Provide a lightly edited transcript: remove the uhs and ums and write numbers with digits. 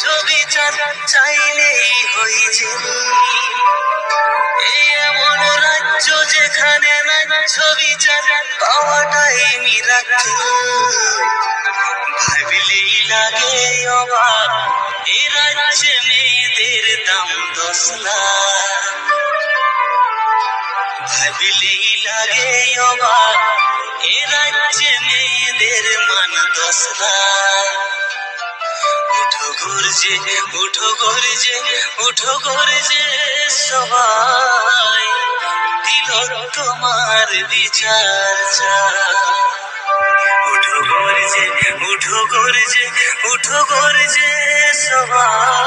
ছবি চাইলেই হই যে এই এমন রাজ্য যেখানে নাই ছবি পাওয়াটাই মিরাক্কেল। ভাবিলেই লাগে অবাক এই রাজ্যে মেয়েদের দাম 10 লাখ। ভাবিলেই লাগে অবাক এই রাজ্যে মেয়েদের মান 10 লাখ। উঠো গর্জে উঠো গর্জে উঠো গর্জে সবাই, তিলক তোমার বিচার চায়। উঠো গর্জে উঠো গর্জে উঠো গর্জে সবাই।